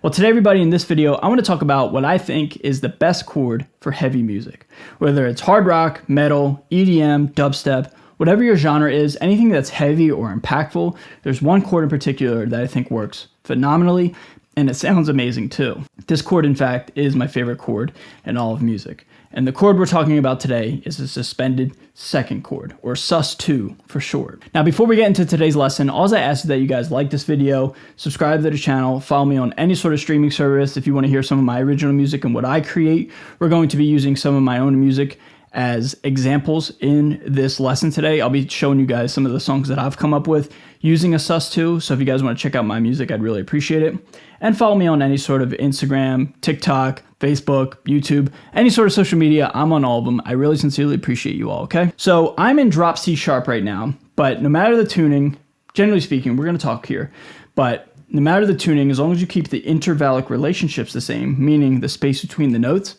Well, today everybody, in this video, I want to talk about what I think is the best chord for heavy music. Whether it's hard rock, metal, EDM, dubstep, whatever your genre is, anything that's heavy or impactful, there's one chord in particular that I think works phenomenally, and it sounds amazing too. This chord, in fact, is my favorite chord in all of music. And the chord we're talking about today is a suspended second chord, or sus2 for short. Now, before we get into today's lesson, all I ask is that you guys like this video, subscribe to the channel, follow me on any sort of streaming service if you want to hear some of my original music and what I create. We're going to be using some of my own music as examples in this lesson today. I'll be showing you guys some of the songs that I've come up with using a sus2. So if you guys want to check out my music, I'd really appreciate it. And follow me on any sort of Instagram, TikTok, Facebook, YouTube, any sort of social media. I'm on all of them. I really sincerely appreciate you all, okay? So I'm in drop C sharp right now, but no matter the tuning, generally speaking, we're going to talk here, but no matter the tuning, as long as you keep the intervallic relationships the same, meaning the space between the notes,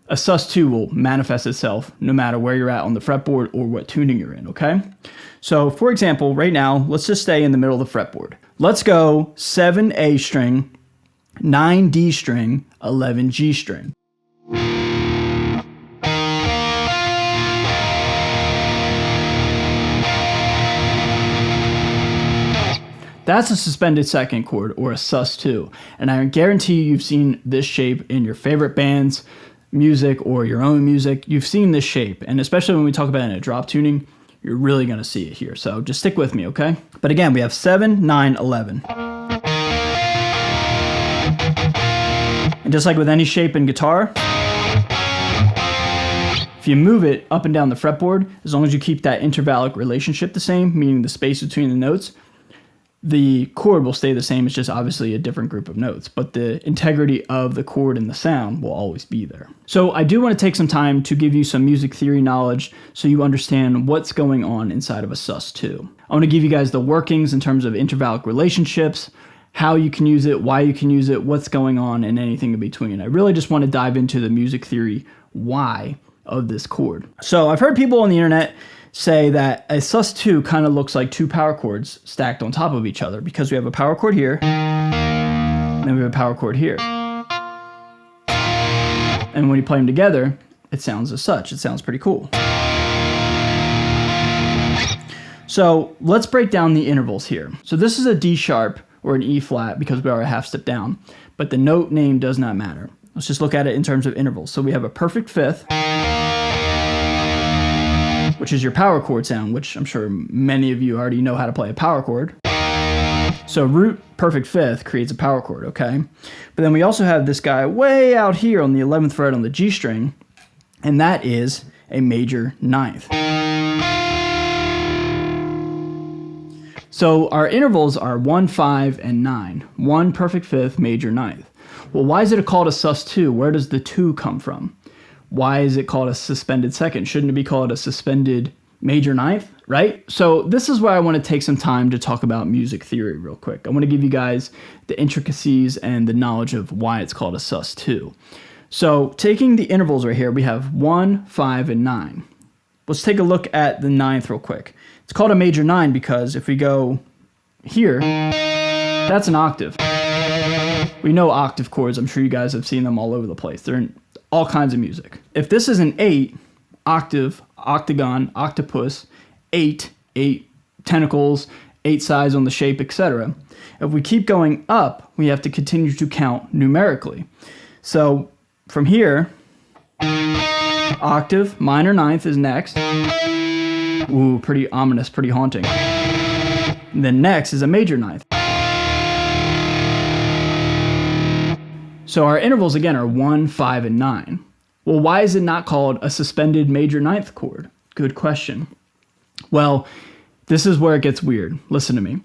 a sus2 will manifest itself no matter where you're at on the fretboard or what tuning you're in, okay? So for example, right now, let's just stay in the middle of the fretboard. Let's go 7 A string, 9 D string, 11 G string. That's a suspended second chord, or a sus2. And I guarantee you've seen this shape in your favorite band's music or your own music. You've seen this shape, and especially when we talk about it in a drop tuning, you're really going to see it here. So just stick with me, okay? But again, we have 7, 9, 11. And just like with any shape in guitar, if you move it up and down the fretboard, as long as you keep that intervallic relationship the same, meaning the space between the notes, the chord will stay the same. It's just obviously a different group of notes, but the integrity of the chord and the sound will always be there. So I do want to take some time to give you some music theory knowledge so you understand what's going on inside of a sus2. I want to give you guys the workings in terms of intervallic relationships, how you can use it, why you can use it, what's going on, and anything in between. I really just want to dive into the music theory why of this chord. So I've heard people on the internet say that a sus2 kind of looks like two power chords stacked on top of each other, because we have a power chord here, and then we have a power chord here. And when you play them together, it sounds as such. It sounds pretty cool. So let's break down the intervals here. So this is a D sharp or an E flat because we are a half step down, but the note name does not matter. Let's just look at it in terms of intervals. So we have a perfect fifth, which is your power chord sound, which I'm sure many of you already know how to play a power chord. So root perfect fifth creates a power chord, okay? But then we also have this guy way out here on the 11th fret on the G string, and that is a major ninth. So our intervals are 1, 5, and 9. 1 perfect fifth, major ninth. Well, why is it called a sus2? Where does the 2 come from? Why is it called a suspended second? Shouldn't it be called a suspended major ninth, right? So this is where I want to take some time to talk about music theory real quick. I want to give you guys the intricacies and the knowledge of why it's called a sus2. So taking the intervals right here, we have 1, 5, and 9. Let's take a look at the ninth real quick. It's called a major 9 because if we go here, that's an octave. We know octave chords. I'm sure you guys have seen them all over the place. They're in all kinds of music. If this is an 8, octave, octagon, octopus, 8 tentacles, 8 sides on the shape, etc. If we keep going up, we have to continue to count numerically. So from here, octave, minor ninth is next. Ooh, pretty ominous, pretty haunting. And then next is a major ninth. So our intervals again are 1, 5, and 9. Well, why is it not called a suspended major ninth chord? Good question. Well, this is where it gets weird. Listen to me.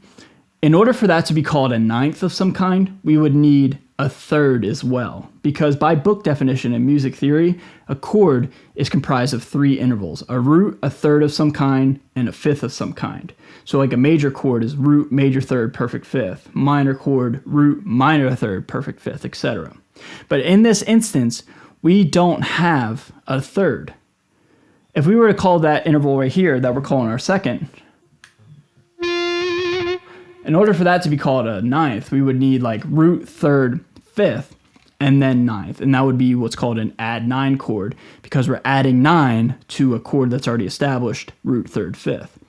In order for that to be called a ninth of some kind, we would need a third as well. Because by book definition in music theory, a chord is comprised of 3 intervals: a root, a third of some kind, and a fifth of some kind. So like a major chord is root, major third, perfect fifth. Minor chord, root, minor third, perfect fifth, etc. But in this instance, we don't have a third. If we were to call that interval right here that we're calling our second, in order for that to be called a ninth, we would need like root, third, fifth, and then ninth. And that would be what's called an add 9 chord, because we're adding 9 to a chord that's already established, root third fifth.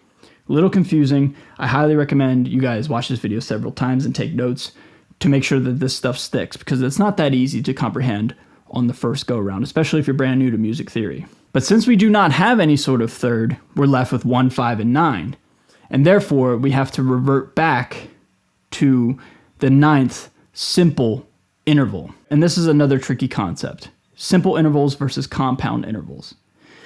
A little confusing. I highly recommend you guys watch this video several times and take notes to make sure that this stuff sticks, because it's not that easy to comprehend on the first go around, especially if you're brand new to music theory. But since we do not have any sort of third, we're left with 1, 5, and 9. And therefore, we have to revert back to the ninth simple interval. And this is another tricky concept. Simple intervals versus compound intervals.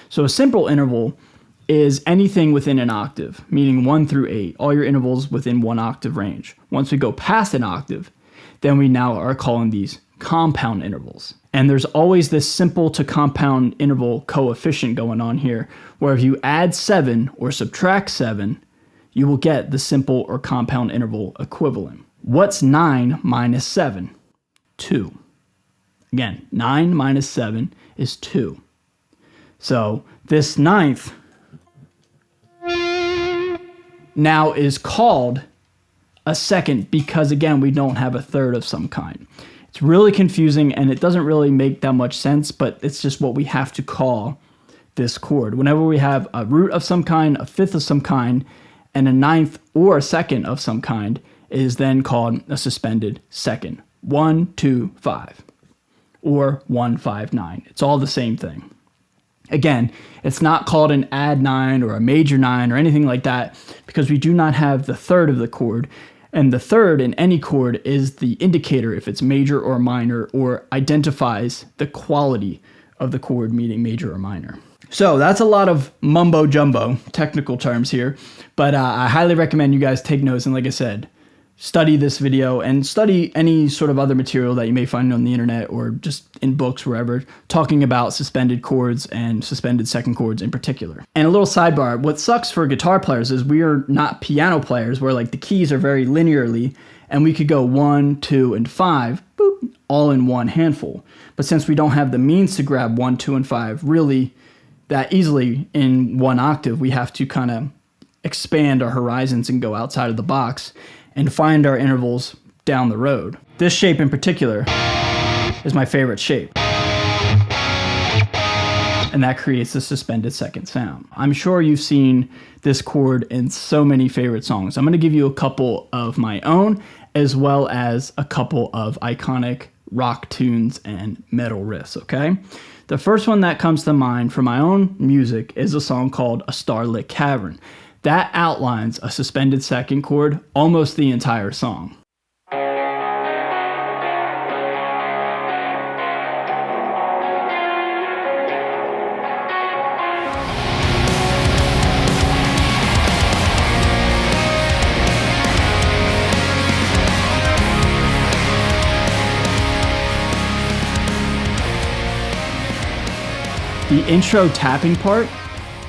So a simple interval is anything within an octave, meaning 1 through 8, all your intervals within 1 octave range. Once we go past an octave, then we now are calling these compound intervals. And there's always this simple to compound interval coefficient going on here, where if you add 7 or subtract 7, you will get the simple or compound interval equivalent. What's 9 minus 7? 2. Again, 9 minus 7 is 2. So this ninth now is called a second because, again, we don't have a third of some kind. It's really confusing and it doesn't really make that much sense, but it's just what we have to call this chord. Whenever we have a root of some kind, a fifth of some kind, and a ninth or a second of some kind, it is then called a suspended second. 1, 2, 5. Or 1, 5, 9. It's all the same thing. Again, it's not called an add 9 or a major 9 or anything like that because we do not have the third of the chord. And the third in any chord is the indicator if it's major or minor, or identifies the quality of the chord, meaning major or minor. So that's a lot of mumbo jumbo, technical terms here, but I highly recommend you guys take notes. And like I said, study this video and study any sort of other material that you may find on the internet or just in books, wherever, talking about suspended chords and suspended second chords in particular. And a little sidebar, what sucks for guitar players is we are not piano players where like the keys are very linearly and we could go 1, 2, and 5, boop, all in one handful. But since we don't have the means to grab 1, 2, and 5 really that easily in one octave, we have to kind of expand our horizons and go outside of the box and find our intervals down the road. This shape in particular is my favorite shape. And that creates the suspended second sound. I'm sure you've seen this chord in so many favorite songs. I'm going to give you a couple of my own, as well as a couple of iconic rock tunes and metal riffs, okay? The first one that comes to mind for my own music is a song called A Starlit Cavern. That outlines a suspended second chord almost the entire song. The intro tapping part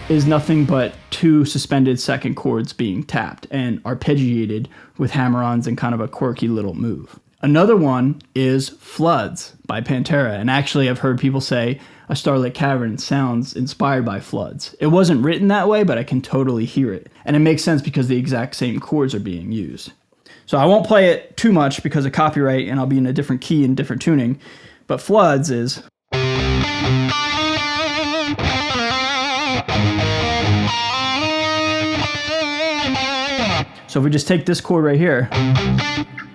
is nothing but 2 suspended second chords being tapped and arpeggiated with hammer-ons and kind of a quirky little move. Another one is Floods by Pantera, and actually I've heard people say A Starlit Cavern sounds inspired by Floods. It wasn't written that way, but I can totally hear it, and it makes sense because the exact same chords are being used. So I won't play it too much because of copyright and I'll be in a different key and different tuning, but Floods is... So if we just take this chord right here,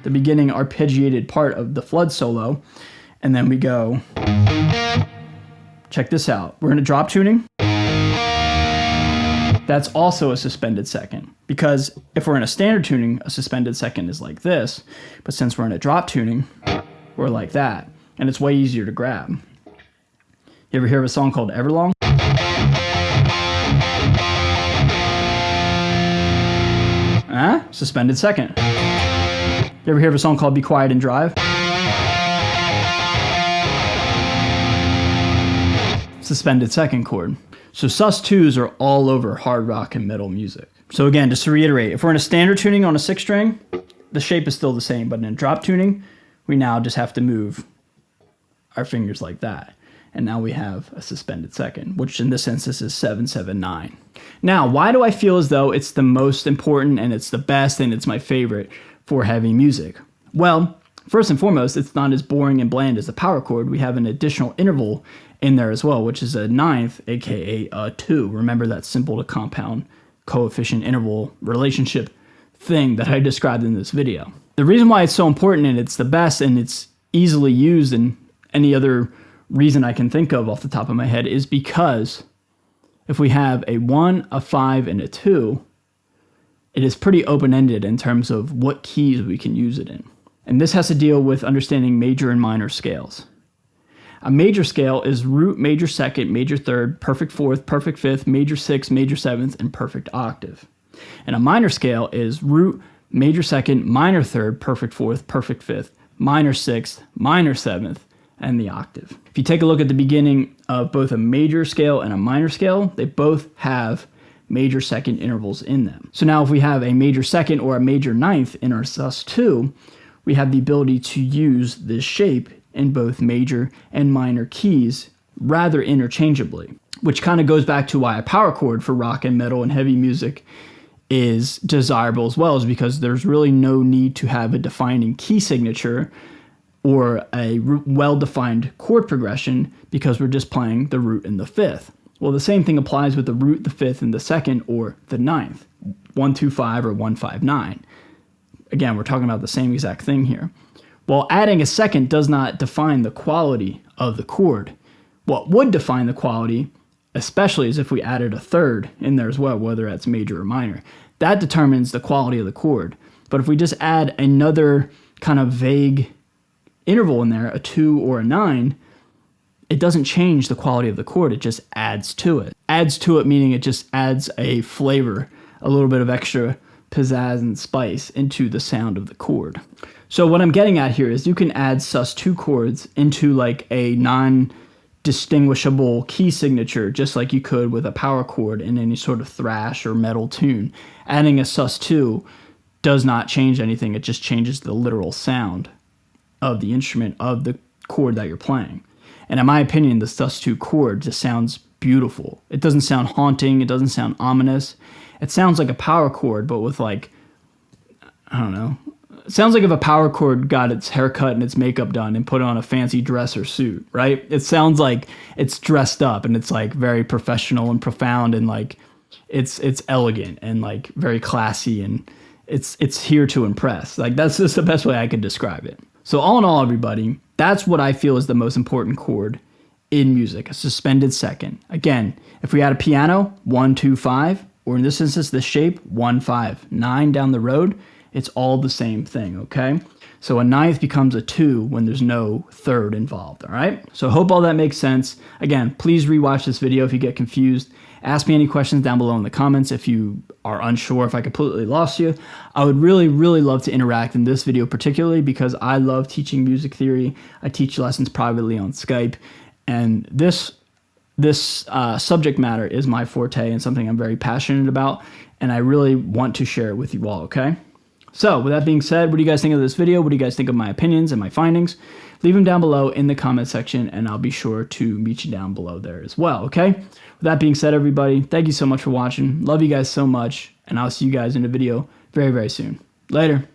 the beginning arpeggiated part of the Flood solo, and then we go, check this out. We're in a drop tuning. That's also a suspended second, because if we're in a standard tuning, a suspended second is like this, but since we're in a drop tuning, we're like that, and it's way easier to grab. You ever hear of a song called Everlong? Suspended second. You ever hear of a song called Be Quiet and Drive? Suspended second chord. So sus2s are all over hard rock and metal music. So again, just to reiterate, if we're in a standard tuning on a 6 string, the shape is still the same, but in a drop tuning, we now just have to move our fingers like that. And now we have a suspended second, which in this instance is 7, 7, 9. Now, why do I feel as though it's the most important and it's the best and it's my favorite for heavy music? Well, First and foremost, it's not as boring and bland as the power chord. We have an additional interval in there as well, which is a ninth, aka a 2. Remember that simple to compound coefficient interval relationship thing that I described in this video. The reason why it's so important and it's the best and it's easily used in any other reason I can think of off the top of my head is because if we have a 1, a 5, and a 2, it is pretty open-ended in terms of what keys we can use it in. And this has to deal with understanding major and minor scales. A major scale is root, major second, major third, perfect fourth, perfect fifth, major sixth, major seventh, and perfect octave. And a minor scale is root, major second, minor third, perfect fourth, perfect fifth, minor sixth, minor seventh, and the octave. If you take a look at the beginning of both a major scale and a minor scale, they both have major second intervals in them. So now if we have a major second or a major ninth in our sus2, we have the ability to use this shape in both major and minor keys rather interchangeably, which kind of goes back to why a power chord for rock and metal and heavy music is desirable as well, is because there's really no need to have a defining key signature or a well-defined chord progression because we're just playing the root and the fifth. Well, the same thing applies with the root, the fifth, and the second, or the ninth, 1, 2, 5, or 1, 5, 9. Again, we're talking about the same exact thing here. While adding a second does not define the quality of the chord, what would define the quality, especially is if we added a third in there as well, whether that's major or minor. That determines the quality of the chord. But if we just add another kind of vague interval in there, a 2 or a 9, it doesn't change the quality of the chord, it just adds to it. Adds to it meaning it just adds a flavor, a little bit of extra pizzazz and spice into the sound of the chord. So what I'm getting at here is you can add sus2 chords into like a non-distinguishable key signature, just like you could with a power chord in any sort of thrash or metal tune. Adding a sus2 does not change anything, it just changes the literal sound of the instrument, of the chord that you're playing. And in my opinion, the sus2 chord just sounds beautiful. It doesn't sound haunting, it doesn't sound ominous. It sounds like a power chord, but with like, I don't know. It sounds like if a power chord got its haircut and its makeup done and put on a fancy dress or suit, right? It sounds like it's dressed up and it's like very professional and profound and like it's elegant and like very classy and it's here to impress. Like that's just the best way I could describe it. So all in all, everybody, that's what I feel is the most important chord in music, a suspended second. Again, if we had a piano, 1, 2, 5, or in this instance, the shape, 1, 5, 9 down the road, it's all the same thing, okay? So a ninth becomes a 2 when there's no third involved, all right? So I hope all that makes sense. Again, please rewatch this video if you get confused. Ask me any questions down below in the comments if you are unsure, if I completely lost you. I would really, really love to interact in this video particularly because I love teaching music theory. I teach lessons privately on Skype, and this subject matter is my forte and something I'm very passionate about, and I really want to share it with you all, okay? So with that being said, what do you guys think of this video? What do you guys think of my opinions and my findings? Leave them down below in the comment section, and I'll be sure to meet you down below there as well, okay? With that being said, everybody, thank you so much for watching. Love you guys so much, and I'll see you guys in a video very, very soon. Later.